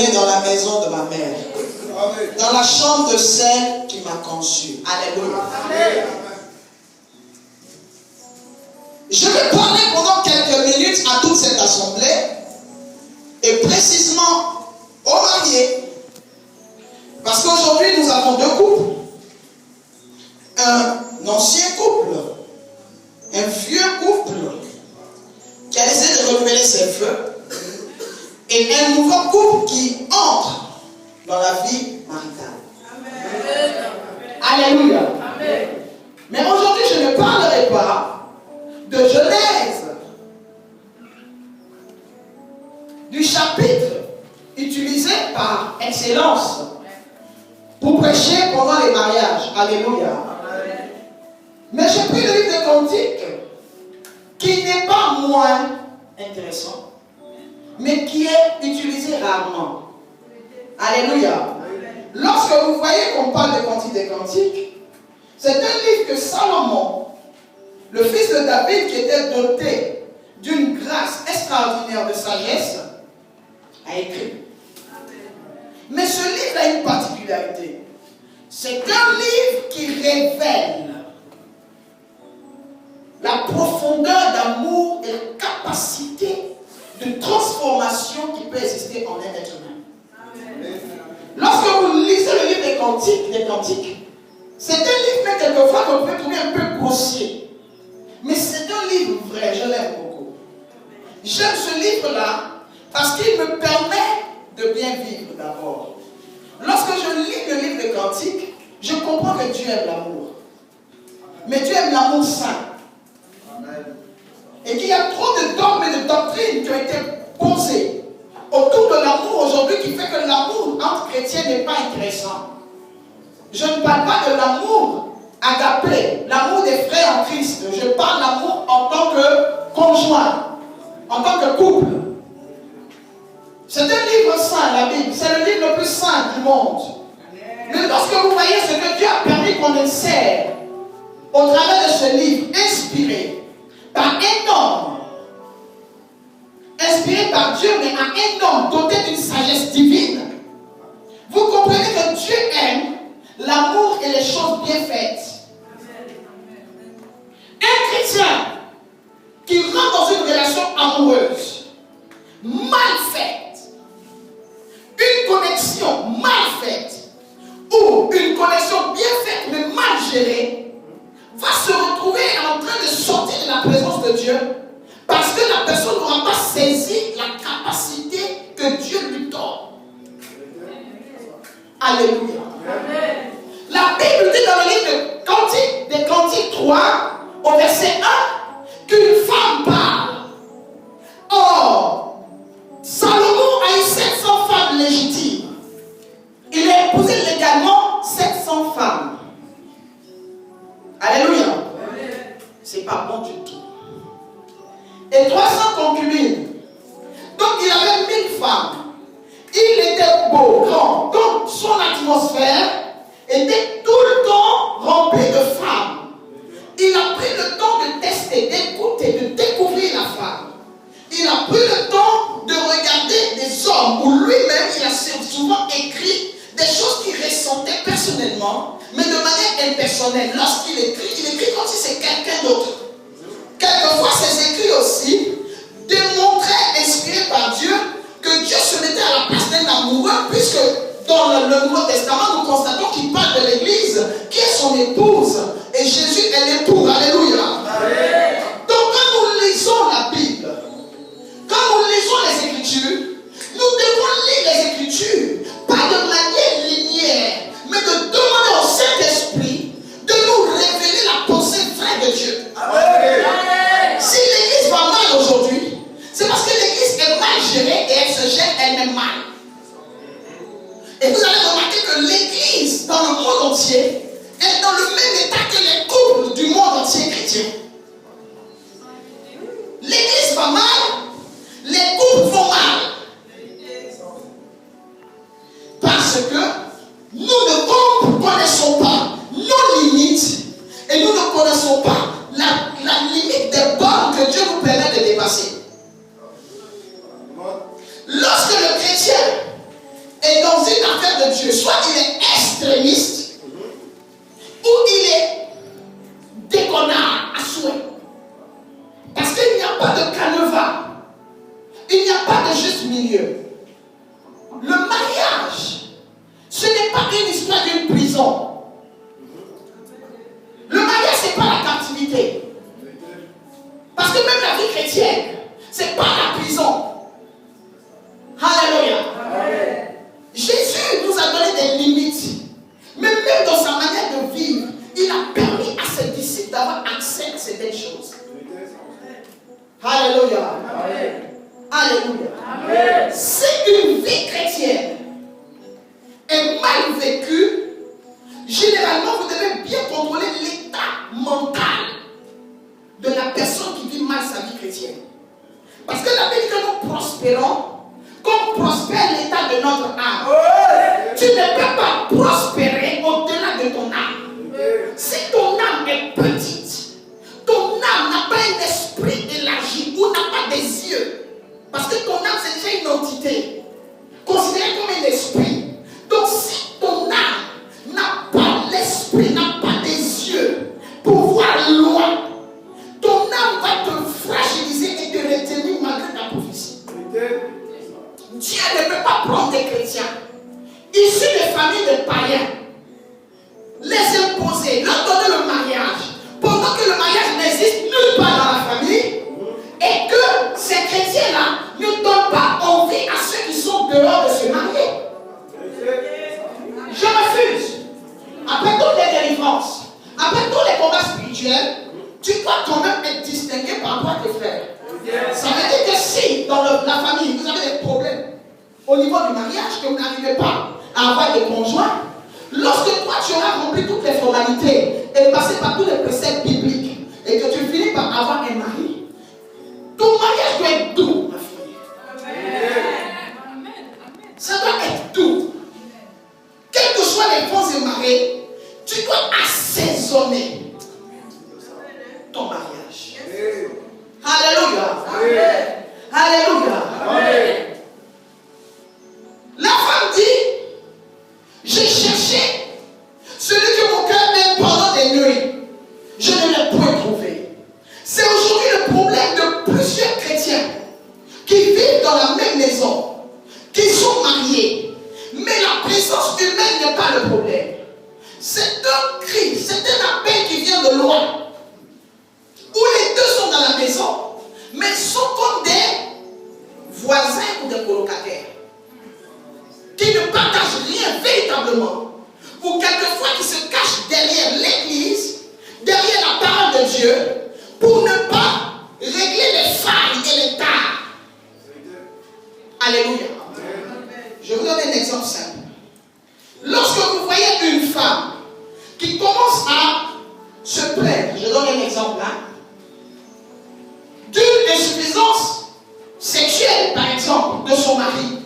né dans la maison de ma mère, dans la chambre de celle qui m'a conçu. Alléluia. Amen. Je vais parler pendant quelques minutes à toute cette assemblée, et précisément aux mariés, parce qu'aujourd'hui nous avons deux couples, un ancien couple, un vieux couple qui a essayé de renouveler ses vœux, et un nouveau couple qui entre dans la vie maritale. Amen. Alléluia. Amen. Mais aujourd'hui, je ne parlerai pas de Genèse, du chapitre utilisé par excellence pour prêcher pendant les mariages. Alléluia. Amen. Mais j'ai pris le livre de Cantiques, qui n'est pas moins intéressant, mais qui est utilisé rarement. Alléluia. Lorsque vous voyez qu'on parle de Cantiques des Cantiques, c'est un livre que Salomon, le fils de David, qui était doté d'une grâce extraordinaire de sagesse, a écrit. Mais ce livre a une particularité. C'est un livre qui révèle la profondeur d'amour et la capacité de transformation qui peut exister en un être humain. Amen. Lorsque vous lisez le livre des Cantiques, c'est un livre même quelquefois qu'on peut trouver un peu grossier. Mais c'est un livre vrai, je l'aime beaucoup. J'aime ce livre-là parce qu'il me permet de bien vivre d'abord. Lorsque je lis le livre des Cantiques, je comprends que Dieu aime l'amour. Mais Dieu aime l'amour saint. Et qu'il y a trop de dogmes et de doctrines qui ont été posées autour de l'amour aujourd'hui qui fait que l'amour entre chrétiens n'est pas intéressant. Je ne parle pas de l'amour agapé, l'amour des frères en Christ. Je parle de l'amour en tant que conjoint, en tant que couple. C'est un livre saint, la Bible. C'est le livre le plus saint du monde. Mais lorsque vous voyez ce que Dieu a permis qu'on insère au travers de ce livre, inspiré par un homme, inspiré par Dieu, mais à un homme doté d'une sagesse divine, vous comprenez que Dieu aime l'amour et les choses bien faites. Un chrétien qui rentre dans une relation amoureuse mal faite, une connexion mal faite, ou une connexion bien faite mais mal gérée, va se retrouver en train de sortir de la présence de Dieu parce que la personne n'aura pas saisi la capacité que Dieu lui donne. Alléluia. Amen. La Bible dit dans le livre des Cantiques 3, au verset 1, qu'une femme parle. Or, Salomon a eu 700 femmes légitimes. Il a épousé légalement 700 femmes. Alléluia. C'est pas bon du tout. Et 300 concubines. Donc il avait 1000 femmes. Il était beau, grand. Donc son atmosphère était tout le temps remplie de femmes. Il a pris le temps de tester, d'écouter, de découvrir la femme. Il a pris le temps de regarder des hommes où lui-même il a souvent écrit des choses qu'il ressentait personnellement, mais de manière impersonnelle. Lorsqu'il écrit, il écrit comme si c'est quelqu'un d'autre. Quelquefois, ses écrits aussi démontraient, inspirés par Dieu, que Dieu se mettait à la place d'un amoureux, puisque dans le Nouveau Testament, nous constatons qu'il parle de l'Église, qui est son épouse, et Jésus est l'époux. Alléluia. Amen. Donc, quand nous lisons la Bible, quand nous lisons les Écritures, nous devons lire les Écritures, pas de manière linéaire, mais de demander au Saint-Esprit de nous révéler la pensée vraie de Dieu. Amen. Si l'Église va mal aujourd'hui, c'est parce que l'Église est mal gérée et elle se gère elle-même mal. Et vous allez remarquer que l'Église dans le monde entier est dans le même état que les couples du monde entier chrétien. L'Église va mal, les couples vont mal. Parce que nous ne connaissons pas nos limites et nous ne connaissons pas la limite des bornes que Dieu nous permet de dépasser. Lorsque le chrétien de Dieu, soit il est extrémiste, ou il est déconnard à souhait. Parce qu'il n'y a pas de canevas. Il n'y a pas de juste milieu. Le mariage, ce n'est pas une histoire d'une prison. Le mariage, ce n'est pas la captivité. Parce que même la vie chrétienne, ce n'est pas la prison. Alléluia. Jésus nous a donné des limites. Mais même dans sa manière de vivre, il a permis à ses disciples d'avoir accès à certaines choses. Alléluia. Alléluia. Si une vie chrétienne est mal vécue, généralement vous devez bien contrôler l'état mental de la personne qui vit mal sa vie chrétienne. Parce que la Bible dit que nous prospérons comme prospère l'état de notre âme. Tu ne peux pas prospérer au-delà de ton âme. Si ton âme est petite, ton âme n'a pas un esprit élargi ou n'a pas des yeux. Parce que ton âme, c'est déjà une entité, considérée comme un esprit. Donc si ton âme n'a pas l'esprit, n'a pas des yeux pour voir loin, ton âme va te fragiliser et te retenir malgré ta prophétie. Dieu ne peut pas prendre des chrétiens issus des familles de païens, les imposer, leur donner le mariage, pendant que le mariage n'existe nulle part dans la famille, et que ces chrétiens-là ne donnent pas envie à ceux qui sont dehors de se marier. Je refuse. Après toutes les délivrances, après tous les combats spirituels, tu dois quand même être distingué par rapport à tes frères. Ça veut dire que si dans la famille vous avez des problèmes au niveau du mariage, que vous n'arrivez pas à avoir des conjoints, lorsque toi tu auras rempli toutes les formalités et passé par tous les préceptes bibliques et que tu finis par avoir un mari, ton mariage doit être doux, ma fille. Ça doit être doux. Quels que soient les bons et marées, tu dois assaisonner ton mariage. Alléluia. Alléluia. La femme dit, j'ai cherché celui que mon cœur aime pendant des nuits. Je ne l'ai point trouvé. C'est aujourd'hui le problème de plusieurs chrétiens qui vivent dans la même maison, qui sont mariés, mais la présence humaine n'est pas le problème. C'est un cri, c'est un appel qui vient de loin, où les deux sont dans la maison, mais sont comme des voisins ou des colocataires, qui ne partagent rien véritablement, ou quelquefois qui se cachent derrière l'église, derrière la parole de Dieu, pour ne pas régler les failles et les tares. Alléluia. Je vous donne un exemple simple. Lorsque vous voyez une femme qui commence à se plaindre, je donne un exemple là, d'une insuffisance sexuelle, par exemple, de son mari,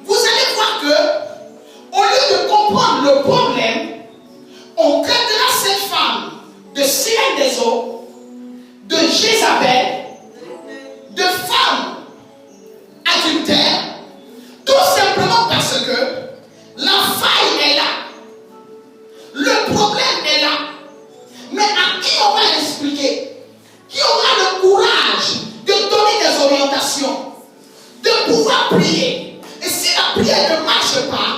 vous allez voir que, au lieu de comprendre le problème, on traitera cette femme de sirène des eaux, de Jézabel, de femme adultère, tout simplement parce que la faille est là, le problème est là. Mais à qui on va l'expliquer? Qui aura le courage de donner des orientations, de pouvoir prier? Et si la prière ne marche pas,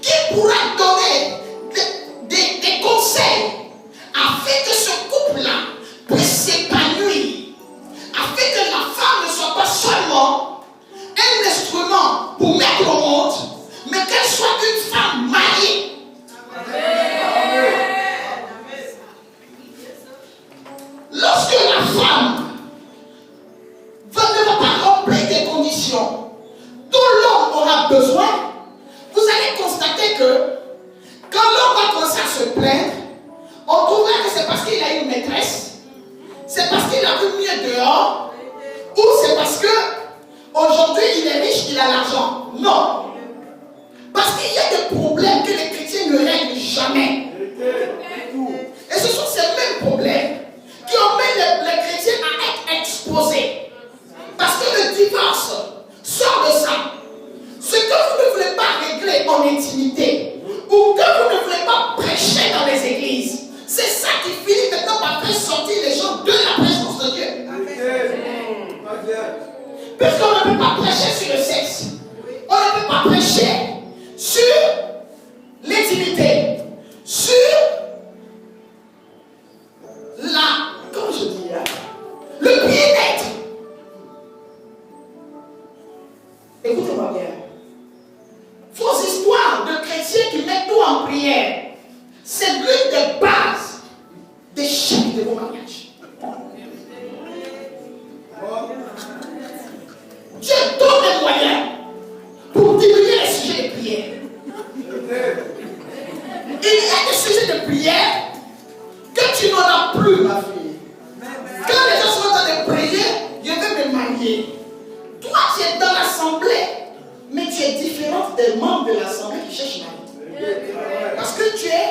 qui pourra donner des conseils afin que ce couple-là puisse s'épanouir, afin que la femme ne soit pas seulement un instrument pour mettre au monde, mais qu'elle soit une femme mariée. Lorsque la femme ne va pas remplir des conditions dont l'homme aura besoin, vous allez constater que quand l'homme va commencer à se plaindre, on trouvera que c'est parce qu'il a une maîtresse, c'est parce qu'il a vu mieux dehors, ou c'est parce que aujourd'hui il est riche, il a l'argent. Non. Parce qu'il y a des problèmes que les chrétiens ne règlent jamais. Et ce sont ces mêmes problèmes qui emmènent les chrétiens à être exposés. Parce que le divorce sort de ça. Ce que vous ne voulez pas régler en intimité, Puisqu'on ne peut pas prêcher sur le sexe, on ne peut pas prêcher sur l'intimité, sur comment je dis, le bien-être. Écoutez-moi bien. Vos histoires de chrétiens qui mettent tout en prière, c'est l'une des bases d'échec de vos mariages. Dieu donne les moyens pour diminuer les sujets de prière. Il y a des sujets de prière que tu n'auras plus, ma fille. Quand les gens sont en train de prier, je vais me marier. Toi, tu es dans l'assemblée, mais tu es différente des membres de l'assemblée qui cherchent mari. Parce que tu es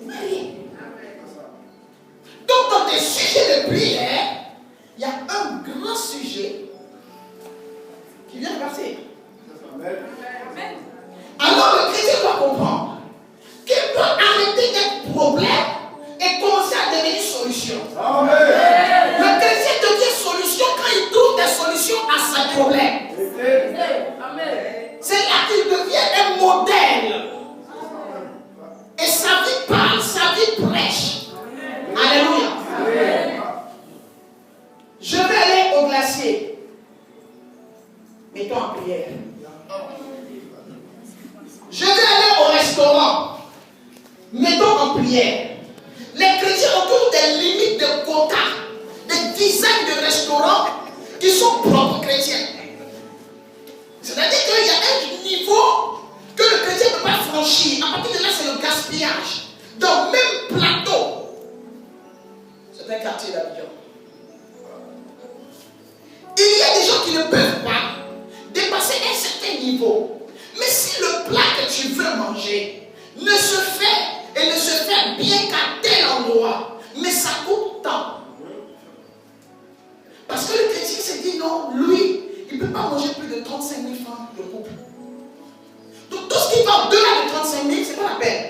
marié. Donc, dans tes sujets de prière, il y a un grand sujet qui vient de passer. Alors, le chrétien doit comprendre qu'il peut arrêter d'être problème et commencer à devenir solution. Amen. Le chrétien devient solution quand il trouve des solutions à ses problèmes. C'est là qu'il devient un modèle. Et sa vie parle, sa vie prêche. Alléluia. Je vais aller au glacier. Mettons en prière. Je vais aller au restaurant. Mettons en prière. Les chrétiens ont tous des limites de quotas, des dizaines de restaurants qui sont propres chrétiens. C'est-à-dire qu'il y a un niveau que le chrétien ne peut pas franchir. À partir de là, c'est le gaspillage. Dans le même plateau. C'est un quartier d'Abidjan. Il y a des gens qui ne peuvent pas dépasser un certain niveau. Mais si le plat que tu veux manger ne se fait et ne se fait bien qu'à tel endroit, mais ça coûte tant. Parce que le chrétien s'est dit non, lui, il ne peut pas manger plus de 35 000 francs de couple. Donc tout ce qui va au-delà de 35 000, ce n'est pas la peine.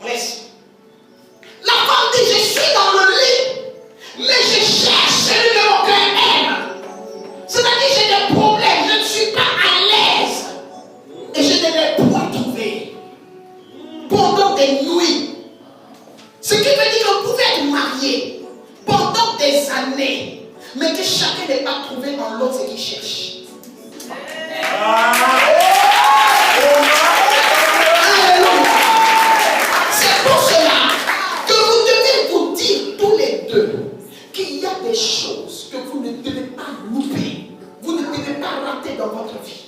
On laisse. La femme dit, je suis dans le lit, mais je cherche celui que mon cœur aime. C'est-à-dire j'ai des problèmes, je ne suis pas à l'aise. Et je ne l'ai point trouvé. Pendant des nuits. Ce qui veut dire qu'on pouvait être marié pendant des années, mais que chacun n'est pas trouvé dans l'autre ce qu'il cherche. Alléluia. C'est pour cela que vous devez vous dire tous les deux qu'il y a des choses que vous ne devez pas louper. Vous ne devez pas rater dans votre vie.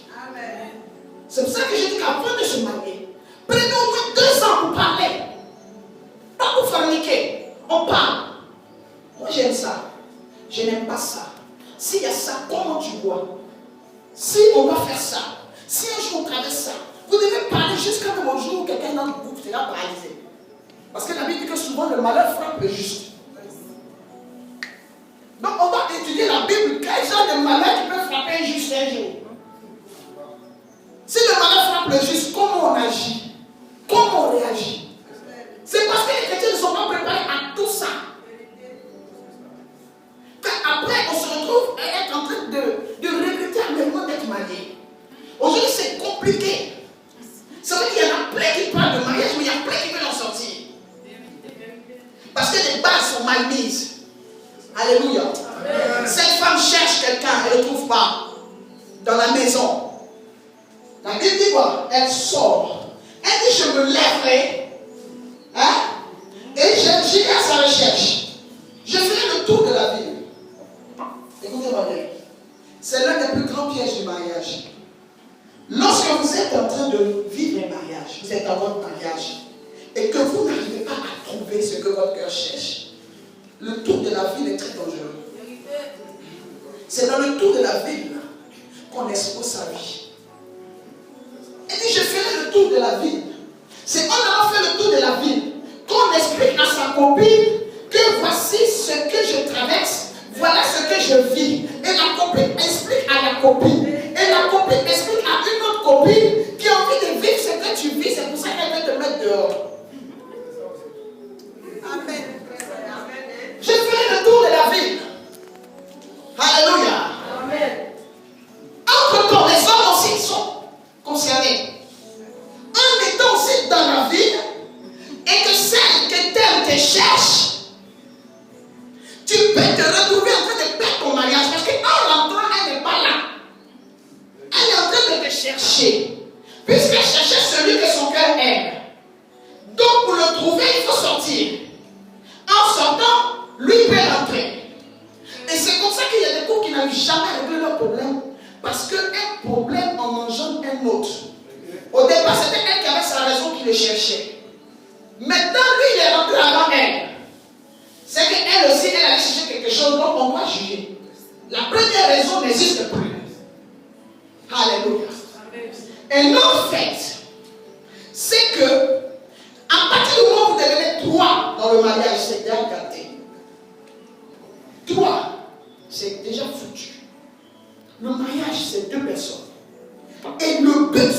C'est pour ça que je dis qu'avant de se marier, prenez au moins 2 ans pour parler. Pas pour forniquer. On parle. Moi j'aime ça. Je n'aime pas ça. S'il y a ça, comment tu vois? Si on va faire ça, si un jour on traverse ça, vous devez parler jusqu'à même au jour où quelqu'un d'entre vous sera paralysé. Parce que la Bible dit que souvent le malheur frappe le juste. Donc on va étudier la Bible, quel genre de malheur qui peut frapper un juste un jour. Si le malheur frappe le juste, comment on agit? Comment on réagit? C'est parce que les chrétiens ne sont pas préparés à tout ça. Après, on se retrouve à être en train de regretter amèrement d'être marié. Aujourd'hui, c'est compliqué. Ça veut dire qu'il y en a plein qui parlent de mariage, mais il y a plein qui veulent en sortir. Parce que les bases sont mal mises. Alléluia. Cette femme cherche quelqu'un, elle ne le trouve pas dans la maison. La Bible dit quoi? Elle sort. Elle dit, je me lèverai. Hein? Et j'irai à sa recherche. Je ferai le tour de la ville. Écoutez-moi bien. C'est l'un des plus grands pièges du mariage. Lorsque vous êtes en train de vivre un mariage, vous êtes dans votre mariage, et que vous n'arrivez pas à trouver ce que votre cœur cherche, le tour de la ville est très dangereux. C'est dans le tour de la ville qu'on expose sa vie. Elle dit, je ferai le tour de la ville. C'est en allant faire le tour de la ville qu'on explique à sa copine que voici ce que je traverse, voilà ce que je vis. Et la copine explique à la copine. Et la copine explique à une autre copine qui a envie de vivre ce que tu vis. C'est pour ça qu'elle veut te mettre dehors. Amen. Je ferai le tour de la ville. Alléluia. Amen. chercher. Puisqu'elle cherchait celui que son cœur aime. Donc pour le trouver, il faut sortir. En sortant, lui peut rentrer. Et c'est comme ça qu'il y a des couples qui n'ont jamais réglé leur problème. Parce qu'un problème en engendre un autre. Au départ, c'était elle qui avait sa raison qui le cherchait. Maintenant, lui, il est rentré avant elle. C'est qu'elle aussi, elle allait chercher quelque chose, donc on doit juger. La première raison n'existe plus. Alléluia. Et l'autre fait, c'est que, à partir du moment où vous devenez trois dans le mariage, c'est déjà gâté. Trois, c'est déjà foutu. Le mariage, c'est deux personnes. Et le but,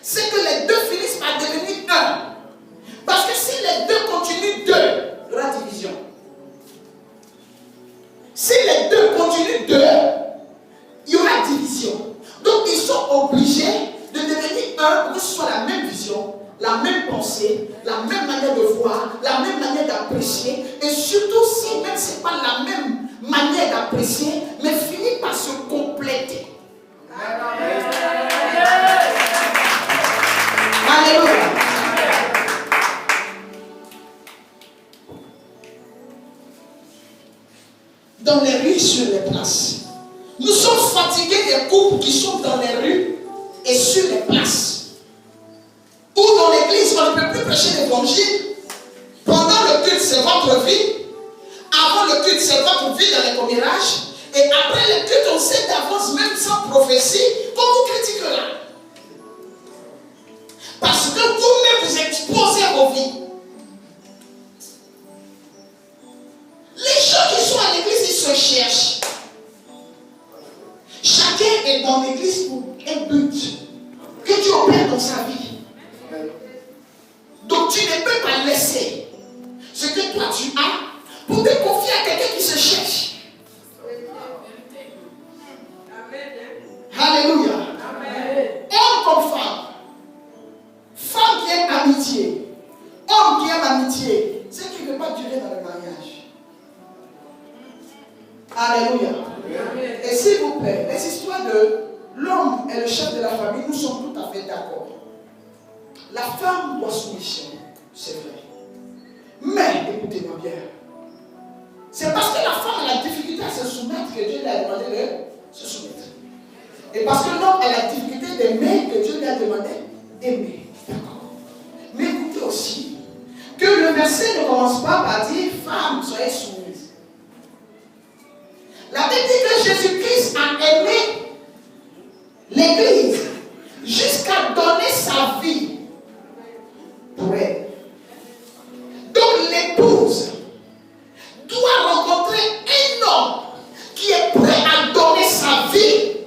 c'est que les deux finissent par devenir un. Parce que si les deux continuent deux, il y aura division. Si les deux continuent deux, il y aura division. Donc ils sont obligés de devenir un pour que ce soit la même vision, la même pensée, la même manière de voir, la même manière d'apprécier. Et surtout si même ce n'est pas la même manière d'apprécier, mais finit par se compléter. Alléluia. Dans les rues, sur les places. Nous sommes fatigués des couples qui sont dans les rues et sur les places. Ou dans l'église, on ne peut plus prêcher l'évangile. Pendant le culte, c'est votre vie. Avant le culte, c'est votre vie dans les commérages. Et après le culte, on sait d'avance, même sans prophétie, qu'on vous critique là. Parce que vous-même, vous exposez vos vies. Les gens qui sont à l'église, ils se cherchent. Chacun est dans l'église pour un but. Que Dieu opère dans sa vie. Donc tu ne peux pas laisser ce que toi tu as pour te confier à quelqu'un qui se cherche. Alléluia. Homme comme femme. Femme qui aime amitié. Homme qui aime amitié. C'est qui ne veut pas durer dans le mariage. Alléluia. Et s'il vous plaît, les histoires de l'homme et le chef de la famille, nous sommes tout à fait d'accord. La femme doit soumission, c'est vrai. Mais, écoutez-moi bien, c'est parce que la femme a la difficulté à se soumettre que Dieu lui a demandé de se soumettre. Et parce que l'homme a la difficulté d'aimer que Dieu lui a demandé d'aimer. D'accord. Mais écoutez aussi que le verset ne commence pas par dire femme, soyez soumise. La Bible dit que Jésus-Christ a aimé l'Église jusqu'à donner sa vie pour elle. Donc l'épouse doit rencontrer un homme qui est prêt à donner sa vie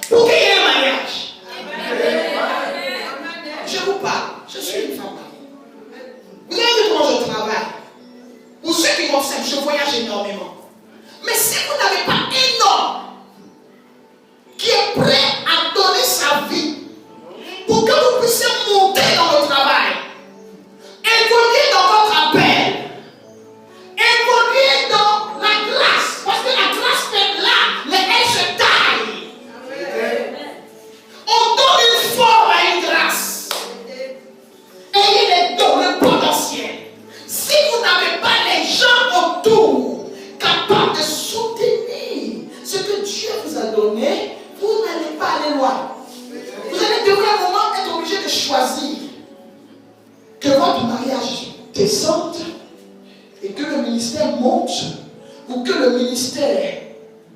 pour qu'il y ait un mariage. Je vous parle, je suis une femme mariée. Vous avez vu comment je travaille. Pour ceux qui m'observent, je voyage énormément. Mais si vous n'avez pas un homme qui est prêt à donner sa vie pour que vous puissiez monter dans le travail, évoluer dans votre appel, évoluer dans la grâce, parce que la grâce peut être là, mais elle se taille. On donne une forme à une grâce. Ayez les dons, le potentiel. Si vous n'avez pas les gens autour capables de soutenir ce que Dieu vous a donné, vous n'allez pas aller loin. Vous allez devoir à un moment être obligé de choisir que votre mariage descende et que le ministère monte, ou que le ministère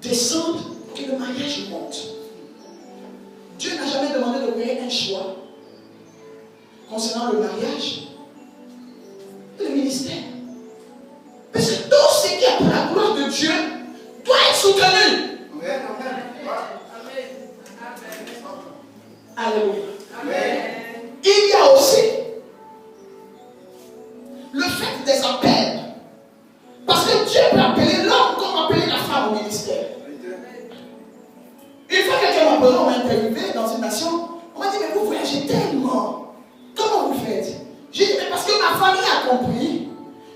descende et que le mariage monte. Dieu n'a jamais demandé de créer un choix concernant le mariage et le ministère. Parce que tout ce qui est pour la gloire de Dieu doit être soutenu. Alléluia. Il y a aussi le fait des appels. Parce que Dieu peut appeler l'homme comme appeler la femme au ministère. Une fois que quelqu'un m'a appelé, on m'a interviewé dans une nation, on m'a dit, mais vous voyagez tellement. Comment vous faites? J'ai dit, mais parce que ma famille a compris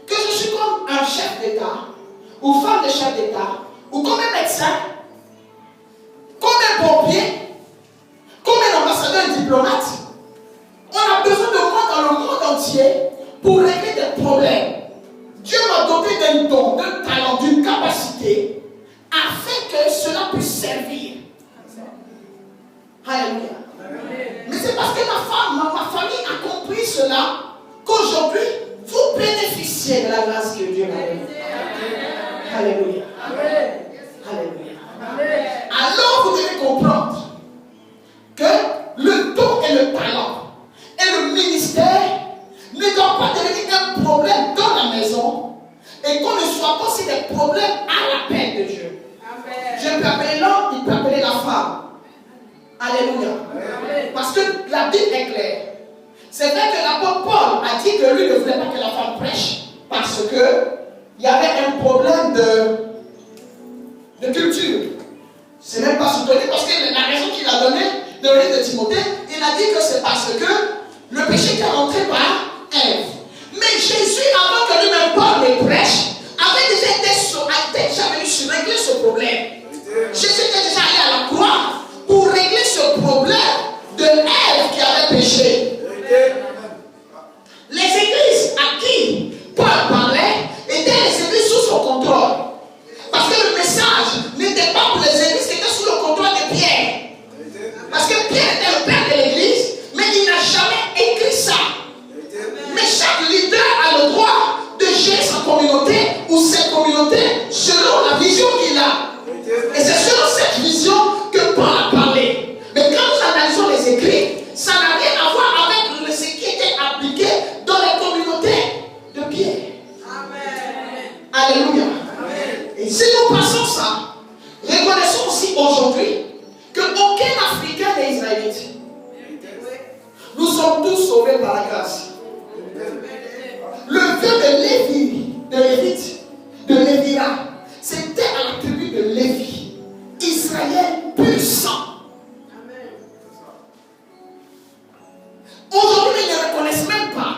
que je suis comme un chef d'État, ou femme de chef d'État, ou comme un médecin, comme un pompier, comme un ambassadeur et diplomate. On a besoin de moi dans le monde entier pour régler des problèmes. Dieu m'a doté d'un don, d'un talent, d'une capacité afin que cela puisse servir. Alléluia. Mais c'est parce que ma famille a compris cela qu'aujourd'hui, vous bénéficiez de la grâce que Dieu m'a donnée. Alléluia. Alléluia. Alors vous devez comprendre que le don et le talent et le ministère ne doivent pas devenir un problème dans la maison et qu'on ne soit pas aussi des problèmes à l'appel de Dieu. Amen. Je peux appeler l'homme, il peut appeler la femme. Alléluia. Amen. Parce que la Bible est claire. C'est vrai que l'apôtre Paul a dit que lui ne voulait pas que la femme prêche parce que il y avait un problème de culture. C'est même pas soutenu parce que la raison qu'il a donnée dans le livre de Timothée, il a dit que c'est parce que le péché est rentré par Ève. Mais Jésus, avant que lui-même Paul ne prêche, avait déjà venu sur régler ce problème. Jésus était déjà allé à la croix pour régler ce problème de Ève qui avait péché. Les églises à qui Paul parlait étaient les églises sous son contrôle. Parce que le message n'était pas pour les églises qui étaient sous le contrôle de Pierre. Parce que Pierre était le père de l'église, mais il n'a jamais écrit ça. Mais chaque leader a le droit de gérer sa communauté ou ses communautés selon la vision qu'il a. Et c'est selon cette vision que Paul a parlé. Mais quand nous analysons les écrits, ça n'a rien à voir avec ce qui était appliqué dans les communautés de Pierre. Amen. Alléluia. Amen. Et si nous passons ça, reconnaissons aussi aujourd'hui qu'aucun Africain n'est israélite. Nous sommes tous sauvés par la grâce. Le vœu de Lévira, c'était à la tribu de Lévi. Israël pur sang. Aujourd'hui, ils ne reconnaissent même pas.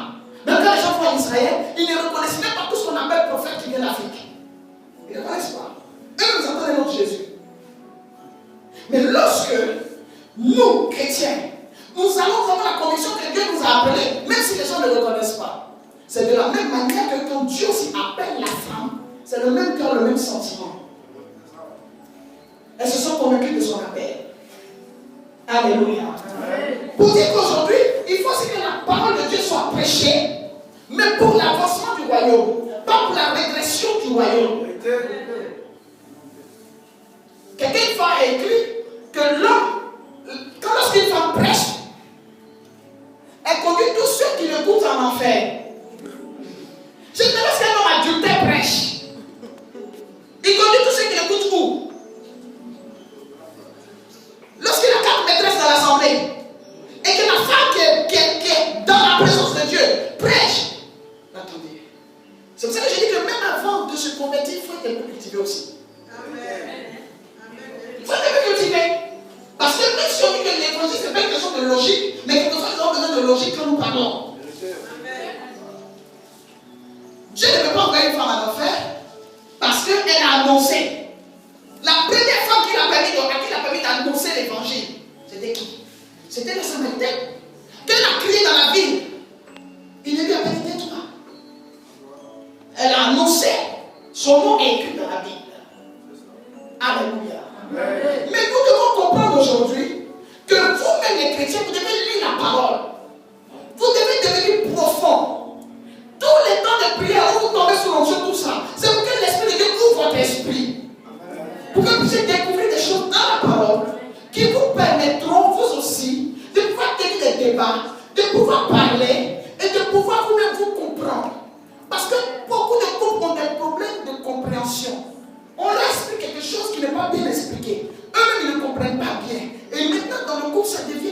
Même quand les gens vont en Israël, ils ne reconnaissent même pas tout ce qu'on appelle prophète qui vient d'Afrique. Ils ne reconnaissent pas. Eux, nous entendons notre Jésus. Mais lorsque nous, chrétiens, nous allons avoir la conviction que Dieu nous a appelés, même si les gens ne le reconnaissent pas. C'est de la même manière que quand Dieu aussi appelle la femme, c'est le même cœur, le même sentiment. Elles se sont convaincues de son appel. Alléluia. Pour dire qu'aujourd'hui, il faut aussi que la parole de Dieu soit prêchée, mais pour l'avancement du royaume, pas pour la régression du royaume. Quelqu'un a écrit que l'homme, lorsqu'une femme prêche, elle conduit tous ceux qui l'écoutent en enfer. Je dis, lorsqu'un homme adultère prêche, il conduit tous ceux qui l'écoutent où? Lorsqu'il a 4 maîtresses dans l'assemblée, et que la femme qui est dans la présence de Dieu prêche, attendez. C'est pour ça que je dis que même avant de se convertir, il faut être un peu cultivé aussi. Amen. Il faut être un peu cultivé. Parce que même si on dit que l'évangile, ce n'est pas une question de logique, mais quelquefois nous avons besoin de logique quand nous parlons. Dieu ne peut pas envoyer une femme en enfer parce qu'elle a annoncé. La première femme à qui il a permis d'annoncer l'évangile, c'était qui? C'était la Samaritaine. Qu'elle a crié dans la ville. Il ne lui a pas dit toi. Elle a annoncé. Son nom est écrit dans la Bible. Alléluia. Amen. Mais nous devons comprendre aujourd'hui que vous-même les chrétiens, vous devez lire la parole. Vous devez devenir profond. Tous les temps de prière où vous tombez sur l'onction, tout ça, c'est pour que l'Esprit de Dieu ouvre votre esprit. Pour que vous puissiez découvrir des choses dans la parole qui vous permettront, vous aussi, de pouvoir tenir des débats, de pouvoir parler et de pouvoir vous-même vous comprendre. Parce que beaucoup de couples ont des problèmes de compréhension. On leur explique quelque chose qui n'est pas bien expliqué. Eux-mêmes, ils ne comprennent pas bien. Et maintenant, dans le couple, ça devient